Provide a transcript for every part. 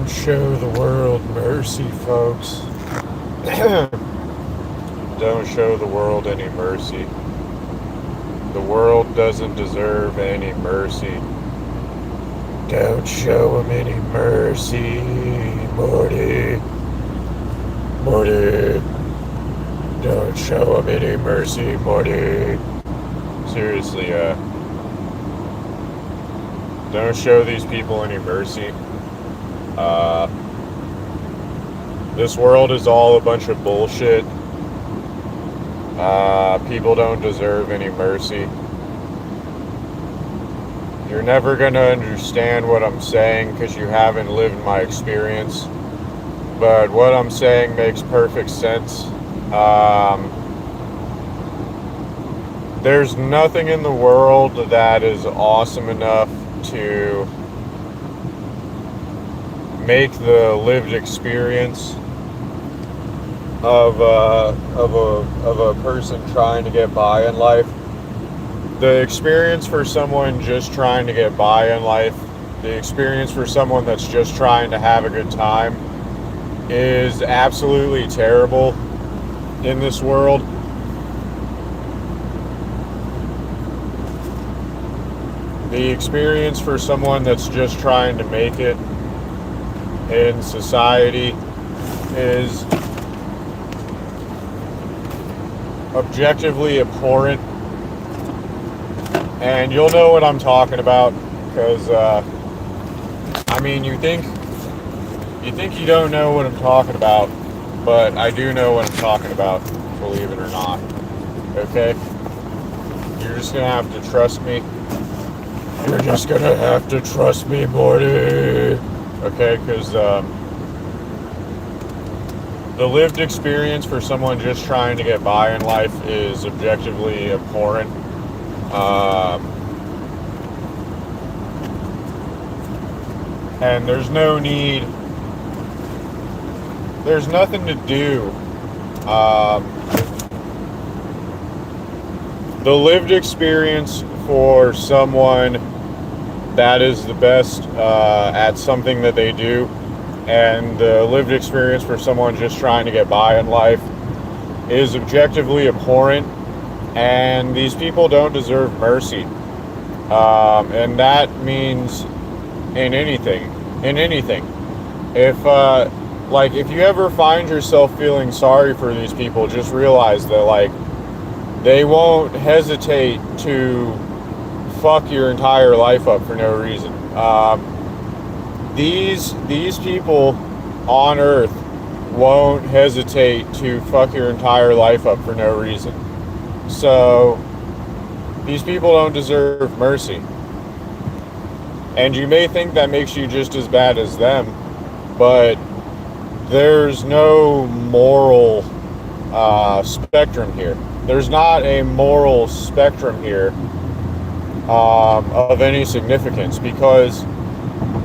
Don't show the world mercy, folks. Don't show the world any mercy. The world doesn't deserve any mercy. Don't show them any mercy, Morty. Morty. Don't show them any mercy, Morty. Seriously, don't show these people any mercy. This world is all a bunch of bullshit. People don't deserve any mercy. You're never gonna understand what I'm saying because you haven't lived my experience. But what I'm saying makes perfect sense. There's nothing in the world that is awesome enough to make the lived experience of a person trying to get by in life. The experience for someone just trying to get by in life, the experience for someone that's just trying to have a good time, is absolutely terrible in this world. The experience for someone that's just trying to make it in society is objectively abhorrent. And you'll know what I'm talking about because, you think you don't know what I'm talking about, but I do know what I'm talking about, believe it or not. Okay? You're just gonna have to trust me. You're just gonna have to trust me, Morty. Okay? Because, the lived experience for someone just trying to get by in life is objectively abhorrent. And there's no need, there's nothing to do. The lived experience for someone that is the best at something that they do, and the lived experience for someone just trying to get by in life is objectively abhorrent, and these people don't deserve mercy. And that means in anything. If you ever find yourself feeling sorry for these people, just realize that, they won't hesitate to fuck your entire life up for no reason. These people on Earth won't hesitate to fuck your entire life up for no reason. So, these people don't deserve mercy. And you may think that makes you just as bad as them, but there's no moral spectrum here. There's not a moral spectrum here of any significance, because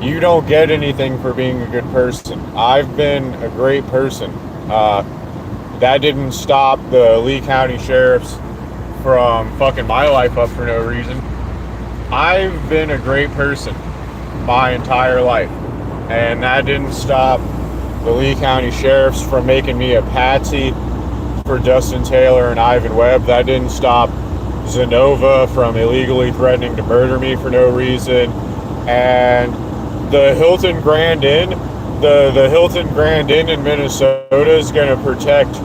you don't get anything for being a good person. I've been a great person. That didn't stop the Lee County sheriffs from fucking my life up for no reason. I've been a great person my entire life, and that didn't stop the Lee County sheriffs from making me a patsy for Dustin Taylor and Ivan Webb. That didn't stop Zenova from illegally threatening to murder me for no reason. And the Hilton Grand Inn, the Hilton Grand Inn in Minnesota is going to protect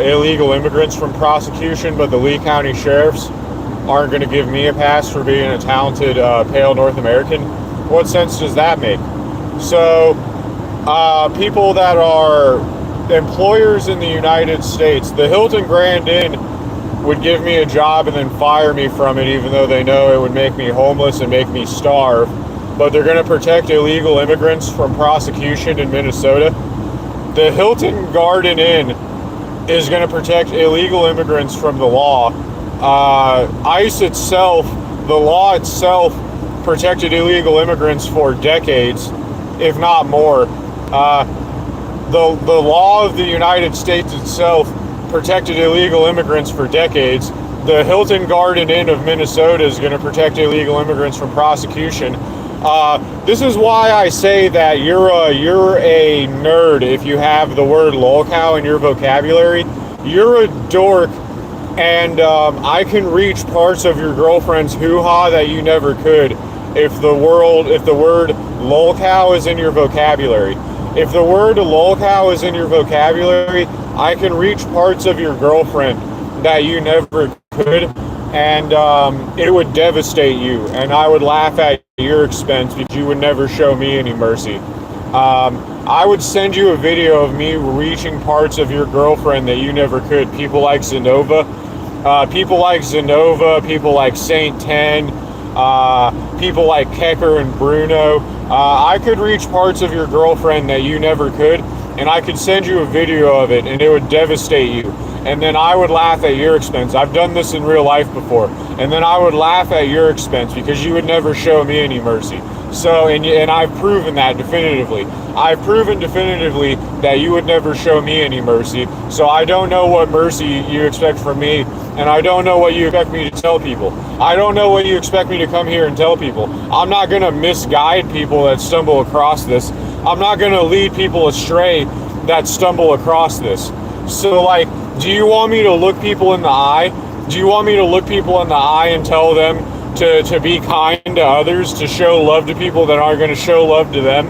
illegal immigrants from prosecution, but the Lee County sheriffs aren't going to give me a pass for being a talented pale North American. What sense does that make? So people that are employers in the United States, the Hilton Grand Inn would give me a job and then fire me from it, even though they know it would make me homeless and make me starve. But they're going to protect illegal immigrants from prosecution in Minnesota. The Hilton Garden Inn is going to protect illegal immigrants from the law. ICE itself, the law itself, protected illegal immigrants for decades, if not more. The law of the United States itself protected illegal immigrants for decades. The Hilton Garden Inn of Minnesota is going to protect illegal immigrants from prosecution. This is why I say that you're a nerd if you have the word lolcow in your vocabulary. You're a dork, and I can reach parts of your girlfriend's hoo-ha that you never could if the word lolcow is in your vocabulary. If the word lolcow is in your vocabulary, I can reach parts of your girlfriend that you never could, and it would devastate you, and I would laugh at your expense because you would never show me any mercy. I would send you a video of me reaching parts of your girlfriend that you never could. People like Zenova, people like Saint 10, people like Kecker and Bruno. I could reach parts of your girlfriend that you never could, and I could send you a video of it, and it would devastate you. And then I would laugh at your expense. I've done this in real life before. And then I would laugh at your expense because you would never show me any mercy. So, and I've proven that definitively. I've proven definitively that you would never show me any mercy. So I don't know what mercy you expect from me, and I don't know what you expect me to tell people. I don't know what you expect me to come here and tell people. I'm not going to misguide people that stumble across this. I'm not going to lead people astray that stumble across this. So, like, do you want me to look people in the eye? Do you want me to look people in the eye and tell them to be kind to others, to show love to people that aren't going to show love to them?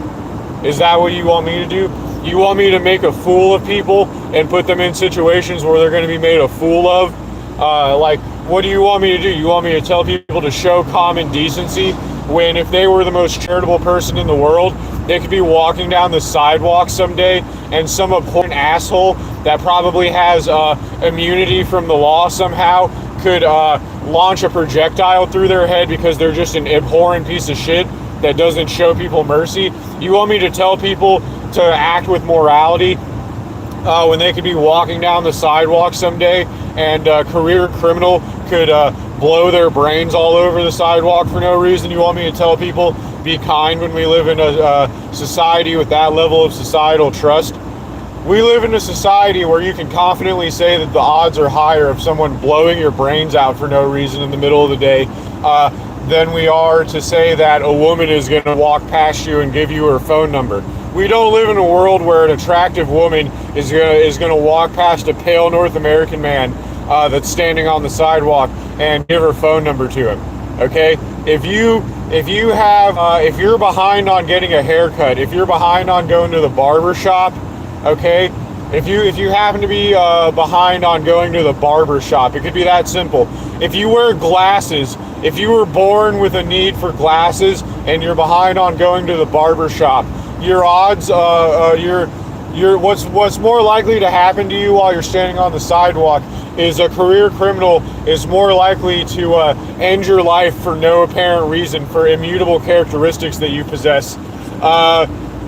Is that what you want me to do? You want me to make a fool of people and put them in situations where they're going to be made a fool of? Like, what do you want me to do? You want me to tell people to show common decency when if they were the most charitable person in the world, they could be walking down the sidewalk someday and some abhorrent asshole that probably has immunity from the law somehow could launch a projectile through their head because they're just an abhorrent piece of shit that doesn't show people mercy? You want me to tell people to act with morality when they could be walking down the sidewalk someday and a career criminal could blow their brains all over the sidewalk for no reason? You want me to tell people be kind when we live in a society with that level of societal trust? We live in a society where you can confidently say that the odds are higher of someone blowing your brains out for no reason in the middle of the day than we are to say that a woman is going to walk past you and give you her phone number. We don't live in a world where an attractive woman is going to walk past a pale North American man that's standing on the sidewalk and give her phone number to him. Okay? If you're behind on getting a haircut, if you're behind on going to the barber shop, okay? If you happen to be behind on going to the barber shop, it could be that simple. If you wear glasses, if you were born with a need for glasses and you're behind on going to the barber shop, your odds, what's more likely to happen to you while you're standing on the sidewalk is a career criminal is more likely to end your life for no apparent reason for immutable characteristics that you possess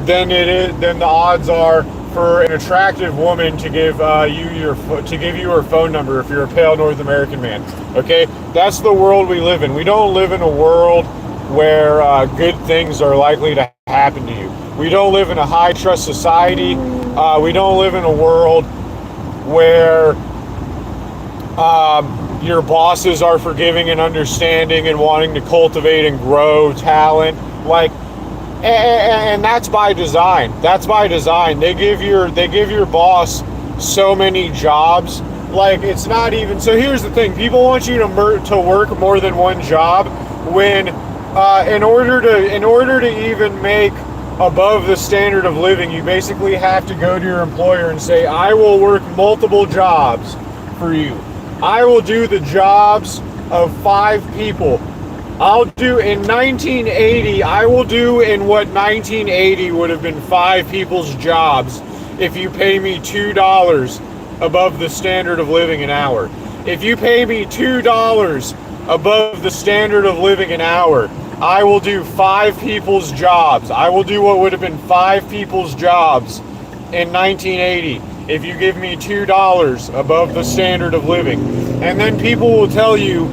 than the odds are for an attractive woman to give you her phone number if you're a pale North American man. Okay, that's the world we live in. We don't live in a world where good things are likely to happen to you. We don't live in a high trust society. We don't live in a world where your bosses are forgiving and understanding and wanting to cultivate and grow talent. And that's by design. That's by design. They give your boss so many jobs. Like, it's not even. So here's the thing: people want you to work more than one job when, in order to even make above the standard of living, you basically have to go to your employer and say, "I will work multiple jobs for you. I will do the jobs of 5 people. I'll do in 1980, I will do in what 1980 would have been 5 people's jobs if you pay me $2 above the standard of living an hour. If you pay me $2 above the standard of living an hour, I will do 5 people's jobs. I will do what would have been 5 people's jobs in 1980 if you give me $2 above the standard of living." And then people will tell you,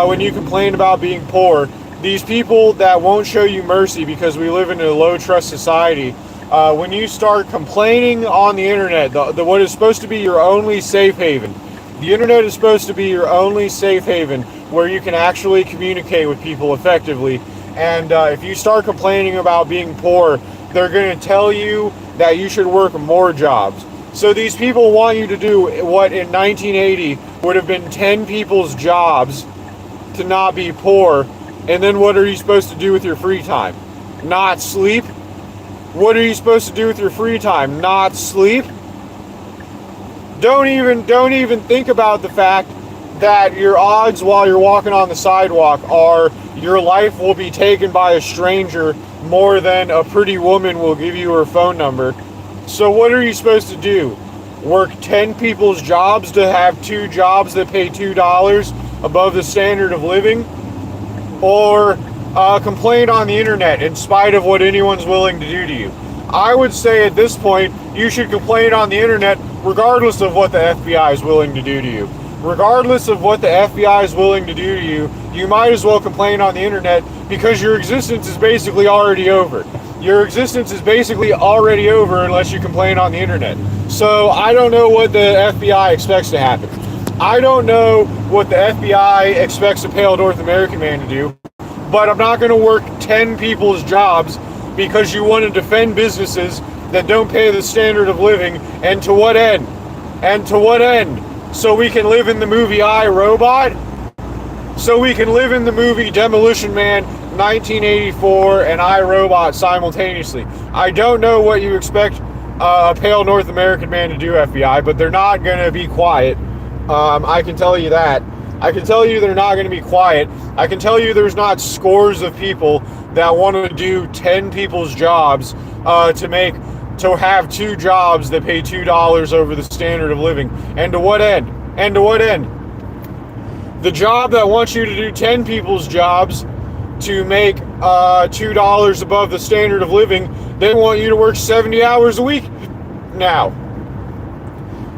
when you complain about being poor, these people that won't show you mercy because we live in a low trust society, when you start complaining on the internet, what is supposed to be your only safe haven, the internet is supposed to be your only safe haven where you can actually communicate with people effectively. And if you start complaining about being poor, they're going to tell you that you should work more jobs. So these people want you to do what in 1980 would have been 10 people's jobs to not be poor. And then what are you supposed to do with your free time? Not sleep? What are you supposed to do with your free time? Not sleep? Don't even think about the fact that your odds while you're walking on the sidewalk are your life will be taken by a stranger more than a pretty woman will give you her phone number. So what are you supposed to do? Work 10 people's jobs to have 2 jobs that pay $2 above the standard of living? Or complain on the internet in spite of what anyone's willing to do to you? I would say at this point, you should complain on the internet regardless of what the FBI is willing to do to you. Regardless of what the FBI is willing to do to you, you might as well complain on the internet because your existence is basically already over. Your existence is basically already over unless you complain on the internet. So I don't know what the FBI expects to happen. I don't know what the FBI expects a pale North American man to do, but I'm not going to work 10 people's jobs because you want to defend businesses that don't pay the standard of living. And to what end? And to what end? So we can live in the movie I, Robot? So we can live in the movie Demolition Man 1984 and I, Robot simultaneously. I don't know what you expect a pale North American man to do, FBI, but they're not going to be quiet. I can tell you that. I can tell you they're not going to be quiet. I can tell you there's not scores of people that want to do 10 people's jobs to have 2 jobs that pay $2 over the standard of living. And to what end? And to what end? The job that wants you to do 10 people's jobs to make $2 above the standard of living, they want you to work 70 hours a week now.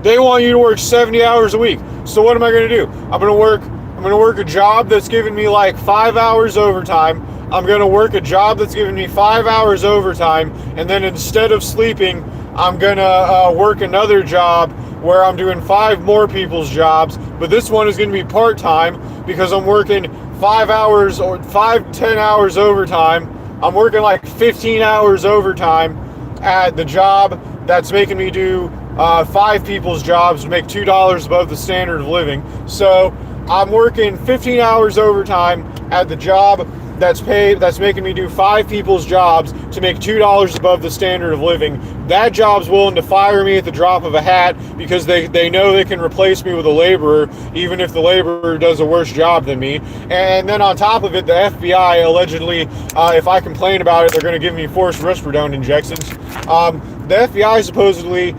They want you to work 70 hours a week. So what am I going to do? I'm going to work a job that's giving me like 5 hours overtime. I'm going to work a job that's giving me 5 hours overtime, and then instead of sleeping, I'm going to work another job where I'm doing 5 more people's jobs, but this one is going to be part-time because I'm working 5 hours or 10 hours overtime. I'm working like 15 hours overtime at the job that's making me do 5 people's jobs to make $2 above the standard of living. So I'm working 15 hours overtime at the job that's making me do 5 people's jobs to make $2 above the standard of living. That job's willing to fire me at the drop of a hat because they know they can replace me with a laborer, even if the laborer does a worse job than me. And then on top of it, the FBI allegedly, if I complain about it, they're going to give me forced risperidone injections. The FBI supposedly,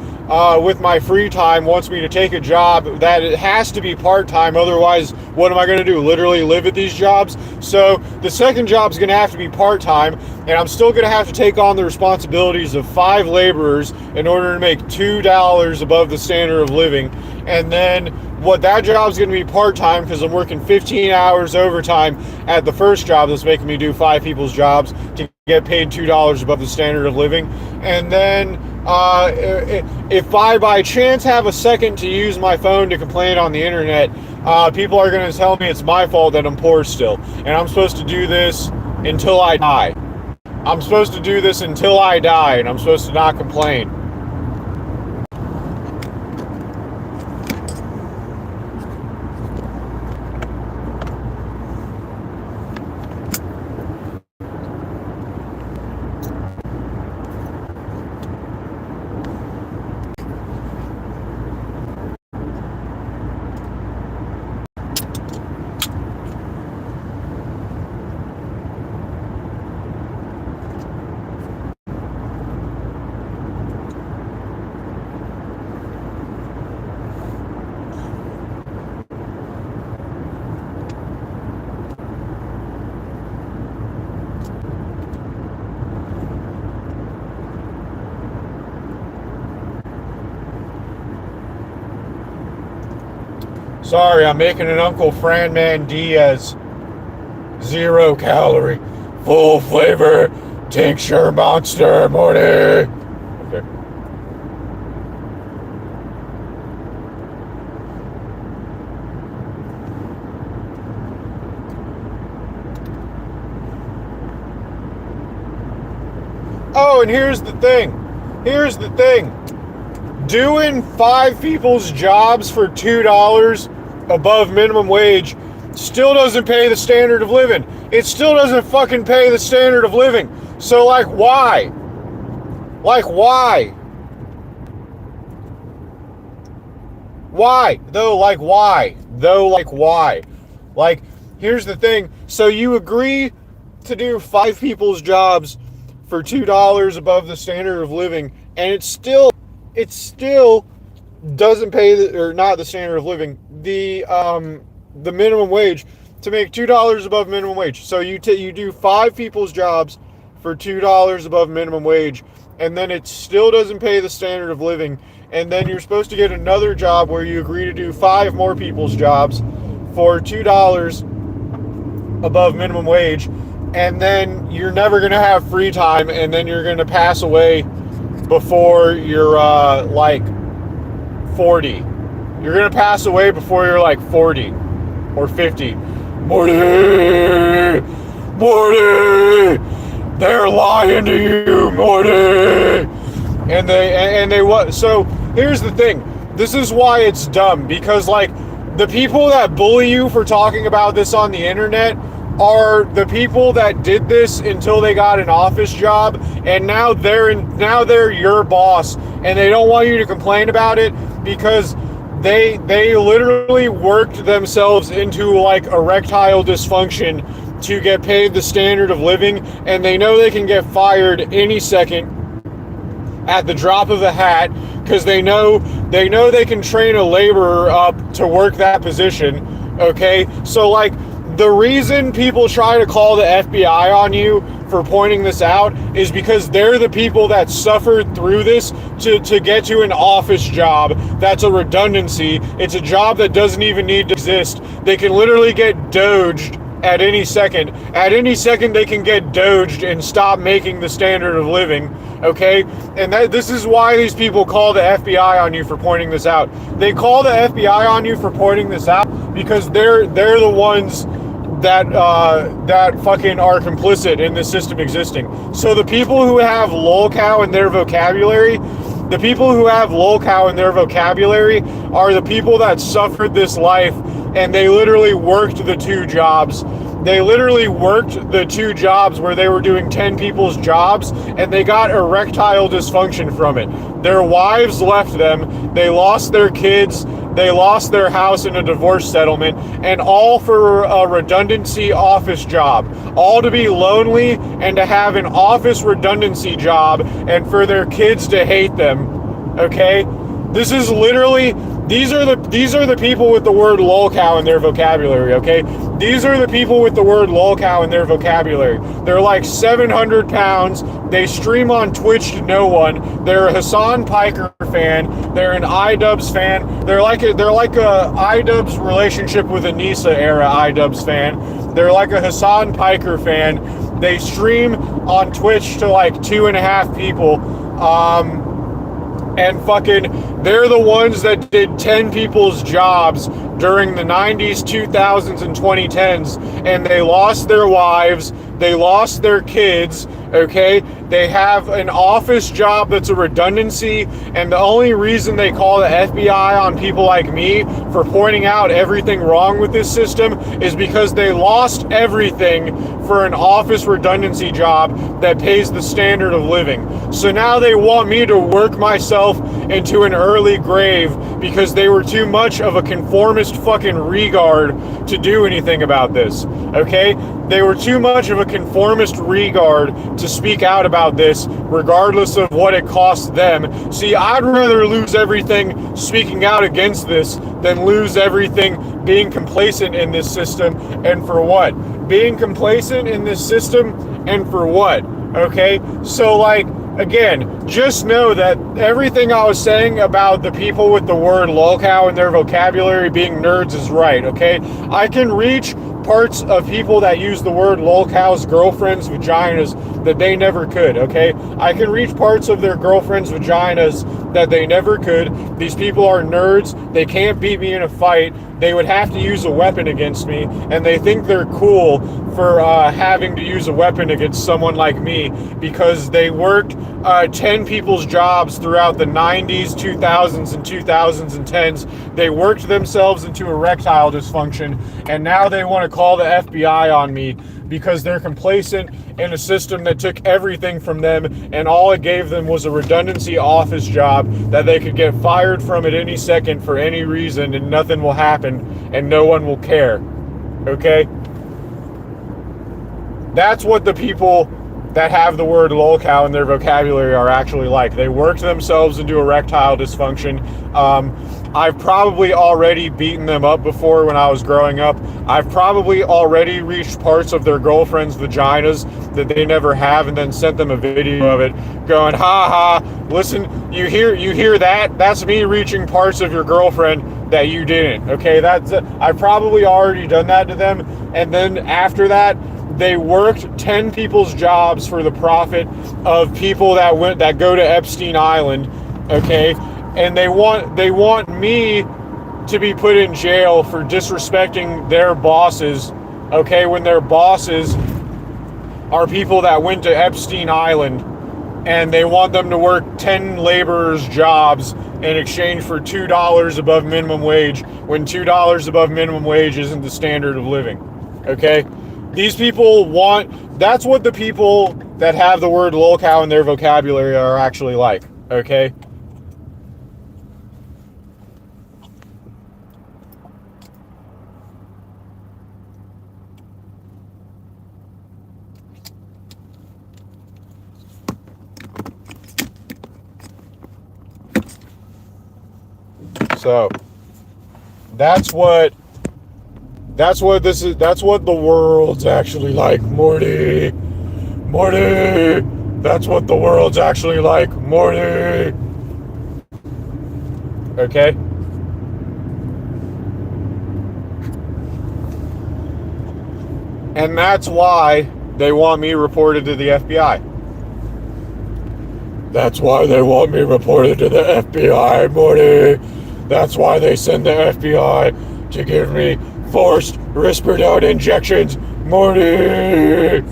with my free time, wants me to take a job that it has to be part-time. Otherwise, what am I going to do? Literally live at these jobs? So the second job is going to have to be part-time, and I'm still going to have to take on the responsibilities of 5 laborers in order to make $2 above the standard of living. And then what that job is going to be part-time because I'm working 15 hours overtime at the first job that's making me do 5 people's jobs to get paid $2 above the standard of living. And then if I by chance have a second to use my phone to complain on the internet, people are going to tell me it's my fault that I'm poor still, and I'm supposed to do this until I die. I'm supposed to do this until I die, and I'm supposed to not complain. Sorry, I'm making an Uncle Franman Diaz 0 calorie, full flavor tincture monster morning. Okay. Oh, and here's the thing. Here's the thing. Doing 5 people's jobs for $2 above minimum wage still doesn't pay the standard of living. It still doesn't fucking pay the standard of living. So, like, why? Like, why? Why? Though, like, why? Though, like, why? Like, here's the thing. So you agree to do 5 people's jobs for $2 above the standard of living, and it still doesn't pay or not the standard of living, the minimum wage, to make $2 above minimum wage. So you do 5 people's jobs for $2 above minimum wage, and then it still doesn't pay the standard of living. And then you're supposed to get another job where you agree to do 5 more people's jobs for $2 above minimum wage, and then you're never going to have free time, and then you're going to pass away before you're like 40. You're going to pass away before you're like 40 or 50. Morty! Morty! They're lying to you, Morty! And they what? So here's the thing. This is why it's dumb, because like the people that bully you for talking about this on the internet are the people that did this until they got an office job, and now they're your boss, and they don't want you to complain about it because they literally worked themselves into like erectile dysfunction to get paid the standard of living, and they know they can get fired any second at the drop of a hat because they know they can train a laborer up to work that position. Okay, so like the reason people try to call the FBI on you for pointing this out is because they're the people that suffered through this to get to an office job that's a redundancy. It's a job that doesn't even need to exist. They can literally get doged at any second. At any second they can get doged and stop making the standard of living, okay? And this is why these people call the FBI on you for pointing this out. They call the FBI on you for pointing this out because they're the ones that fucking are complicit in this system existing. So the people who have lolcow in their vocabulary, are the people that suffered this life, and they literally worked the 2 jobs. They literally worked the 2 jobs where they were doing 10 people's jobs, and they got erectile dysfunction from it. Their wives left them, they lost their kids, they lost their house in a divorce settlement, and all for a redundancy office job. All to be lonely and to have an office redundancy job and for their kids to hate them. Okay? This is literally, these are the people with the word lolcow in their vocabulary, okay? These are the people with the word lolcow in their vocabulary. They're like 700 pounds. They stream on Twitch to no one. They're a Hassan Piker fan. They're an iDubbbz fan. They're like a iDubbbz relationship with a Nisa era iDubbbz fan. They're like a Hassan Piker fan. They stream on Twitch to like 2.5 people. And fucking, they're the ones that did 10 people's jobs during the 90s, 2000s, and 2010s, and they lost their wives, they lost their kids, okay? They have an office job that's a redundancy, and the only reason they call the FBI on people like me for pointing out everything wrong with this system is because they lost everything for an office redundancy job that pays the standard of living. So now they want me to work myself into an early grave because they were too much of a conformist fucking regard to do anything about this, okay? They were too much of a conformist regard to speak out about this, regardless of what it costs them. See, I'd rather lose everything speaking out against this than lose everything being complacent in this system. And for what? Being complacent in this system, and for what? Okay? So, like, again, just know that everything I was saying about the people with the word lolcow in their vocabulary being nerds is right, okay? I can reach parts of people that use the word lolcow's girlfriends' vaginas that they never could, okay? I can reach parts of their girlfriends' vaginas that they never could. These people are nerds. They can't beat me in a fight. they would have to use a weapon against me, and they think they're cool for having to use a weapon against someone like me because they worked 10 people's jobs throughout the 90s, 2000s, and 2010s. They worked themselves into erectile dysfunction, and now they want to call the FBI on me because they're complacent in a system that took everything from them, and all it gave them was a redundancy office job that they could get fired from at any second for any reason, and nothing will happen and no one will care. Okay? That's what the people that have the word lolcow in their vocabulary are actually like. They worked themselves into erectile dysfunction. I've probably already beaten them up before when I was growing up. I've probably already reached parts of their girlfriends' vaginas that they never have, and then sent them a video of it going, ha ha, listen, you hear that? That's me reaching parts of your girlfriend that you didn't. Okay, I've probably already done that to them. And then after that, they worked 10 people's jobs for the profit of people that go to Epstein Island, okay? And they want me to be put in jail for disrespecting their bosses, okay? When their bosses are people that went to Epstein Island, and they want them to work 10 laborers' jobs in exchange for $2 above minimum wage, when $2 above minimum wage isn't the standard of living, okay? These people that's what the people that have the word lolcow in their vocabulary are actually like, okay? So, that's what the world's actually like, Morty. That's what the world's actually like, Morty. Okay? And that's why they want me reported to the FBI. That's why they want me reported to the FBI, Morty. That's why they send the FBI to give me forced Risperdal injections, Morty.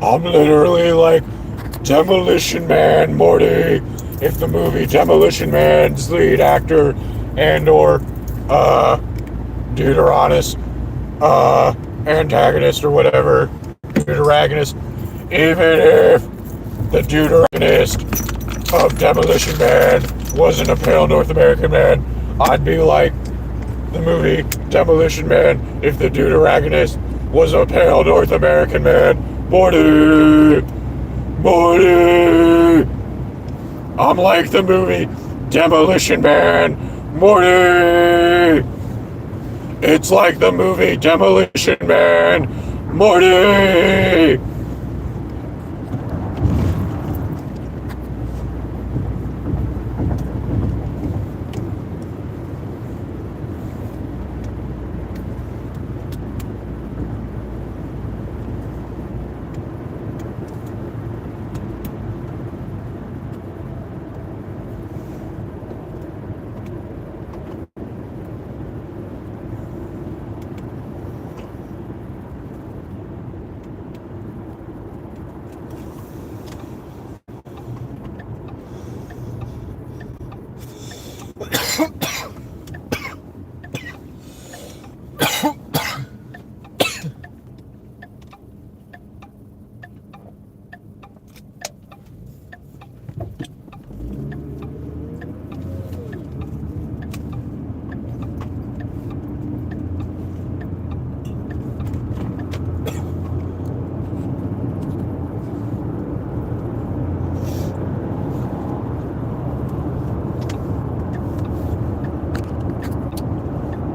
I'm literally like Demolition Man, Morty. If the movie Demolition Man's lead actor and or Deuteranus antagonist or whatever, Deuteragonist, even if the Deuteragonist of Demolition Man wasn't a pale North American man, I'd be like the movie Demolition Man if the Deuteragonist was a pale North American man. Morty! I'm like the movie Demolition Man. Morty! It's like the movie Demolition Man. Morty!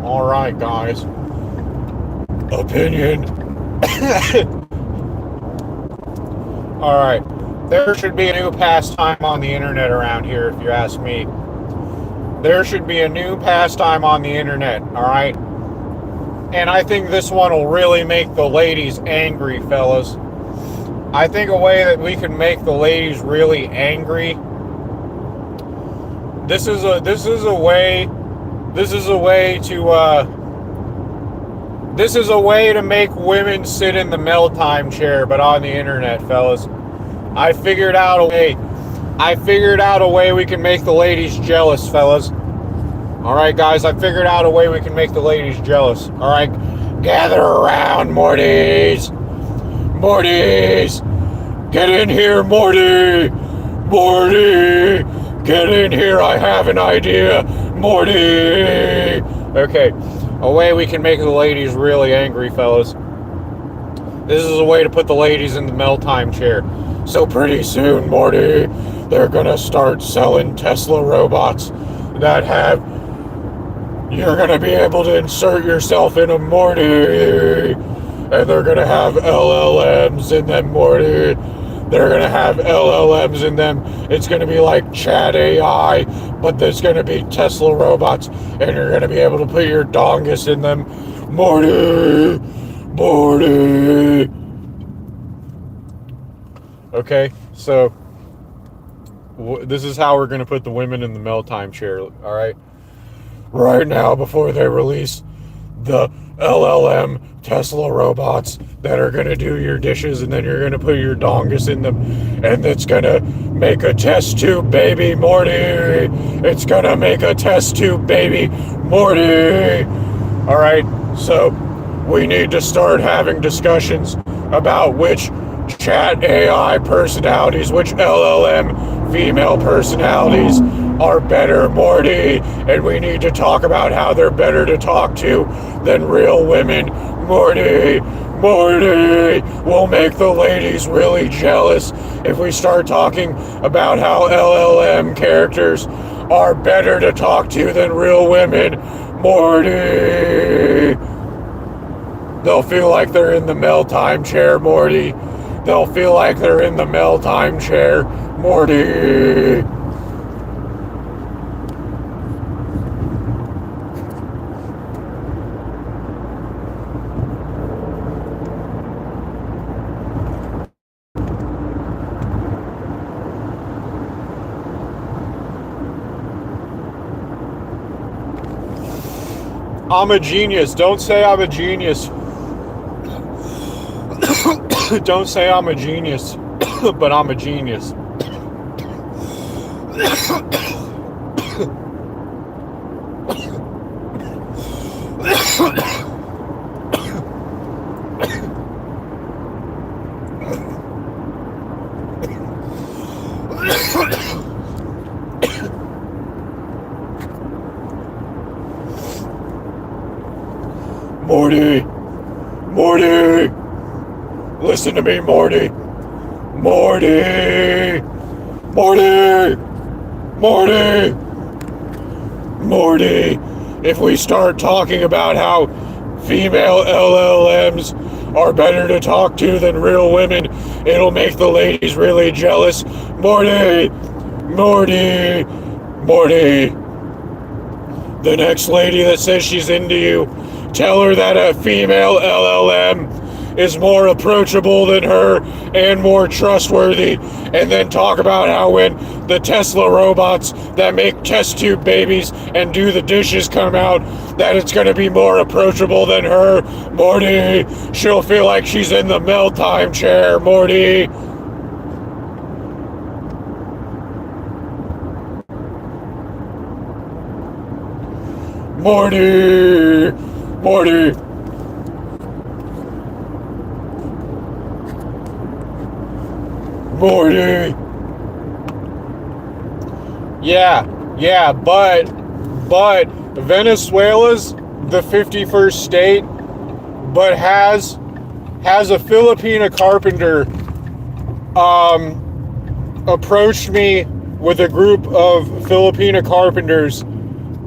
Alright, guys. opinion. Alright. There should be a new pastime on the internet around here, if you ask me. There should be a new pastime on the internet, alright? And I think this one will really make the ladies angry, fellas. I think a way that we can make the ladies really angry. This is a way to make women sit in the Meltime chair, but on the internet, fellas. I figured out a way we can make the ladies jealous, fellas. Alright, guys, I figured out a way we can make the ladies jealous. Alright, gather around, Mortys. Mortys! Get in here, Morty! Morty! Get in here, I have an idea! Morty! Okay, a way we can make the ladies really angry, fellas. This is a way to put the ladies in the Meltime chair. So pretty soon, Morty, they're gonna start selling Tesla robots that have... You're gonna be able to insert yourself in a Morty. And they're gonna have LLMs in them, Morty. They're gonna have LLMs in them. It's gonna be like Chat AI, but there's gonna be Tesla robots, and you're gonna be able to put your dongus in them. Morty! Morty! Okay, so this is how we're gonna put the women in the Meltime chair, alright? Right now, before they release the LLM Tesla robots that are going to do your dishes, and then you're going to put your dongus in them, and it's going to make a test tube baby, Morty. It's going to make a test tube baby, Morty. All right, so we need to start having discussions about which Chat AI personalities, which LLM female personalities are better, Morty, and we need to talk about how they're better to talk to than real women, Morty. Morty, we'll make the ladies really jealous if we start talking about how LLM characters are better to talk to than real women, Morty. They'll feel like they're in the Meltime chair, Morty. They'll feel like they're in the Meltime chair, Morty. I'm a genius. Don't say I'm a genius. Don't say I'm a genius, but I'm a genius. Morty! Morty! Listen to me, Morty! Morty! Morty! Morty! Morty! If we start talking about how female LLMs are better to talk to than real women, it'll make the ladies really jealous. Morty! Morty! Morty! The next lady that says she's into you, tell her that a female LLM is more approachable than her and more trustworthy, and then talk about how when the Tesla robots that make test tube babies and do the dishes come out, that it's going to be more approachable than her, Morty. She'll feel like she's in the Meltime chair, Morty. Morty! Morty! Morty! Yeah, but Venezuela's the 51st state, but has a Filipina carpenter approached me with a group of Filipina carpenters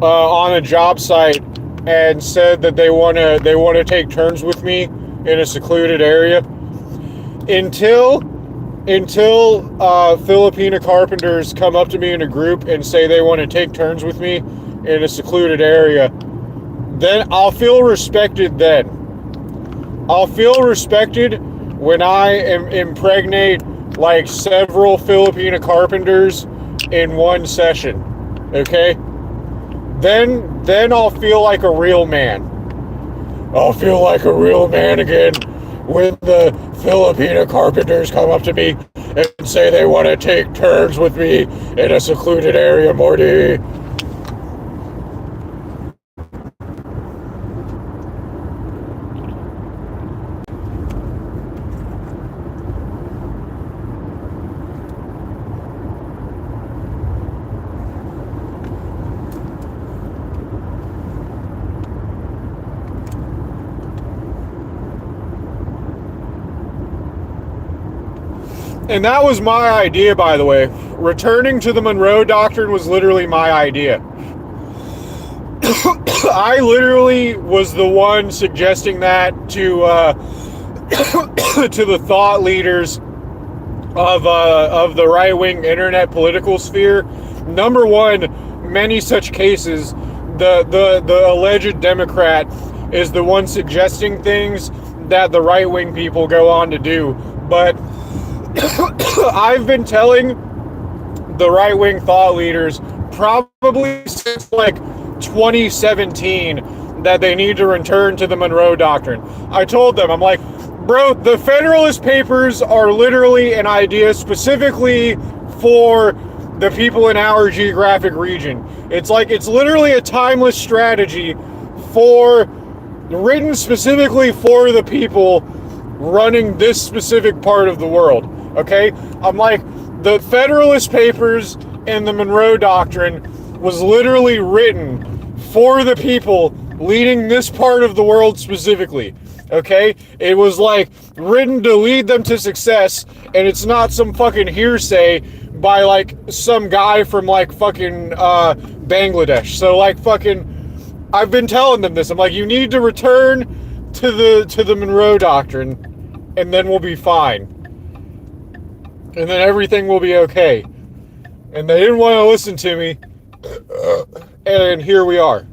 on a job site and said that they want to take turns with me in a secluded area. Until Filipina carpenters come up to me in a group and say they want to take turns with me in a secluded area, then I'll feel respected then. I'll feel respected when I impregnate like several Filipina carpenters in one session. Okay? Then I'll feel like a real man. I'll feel like a real man again when the Filipina carpenters come up to me and say they want to take turns with me in a secluded area, Morty. And that was my idea, by the way. Returning to the Monroe Doctrine was literally my idea. I literally was the one suggesting that to to the thought leaders of the right-wing internet political sphere. Number one, many such cases, the alleged Democrat is the one suggesting things that the right-wing people go on to do. But I've been telling the right-wing thought leaders probably since like 2017 that they need to return to the Monroe Doctrine. I told them, I'm like, bro, the Federalist Papers are literally an idea specifically for the people in our geographic region. It's literally a timeless strategy written specifically for the people running this specific part of the world. Okay? I'm like, the Federalist Papers and the Monroe Doctrine was literally written for the people leading this part of the world specifically. Okay? It was like written to lead them to success, and it's not some fucking hearsay by like some guy from like fucking Bangladesh. So like fucking, I've been telling them this. I'm like, you need to return to the Monroe Doctrine, and then we'll be fine. And then everything will be okay. And they didn't want to listen to me. And here we are.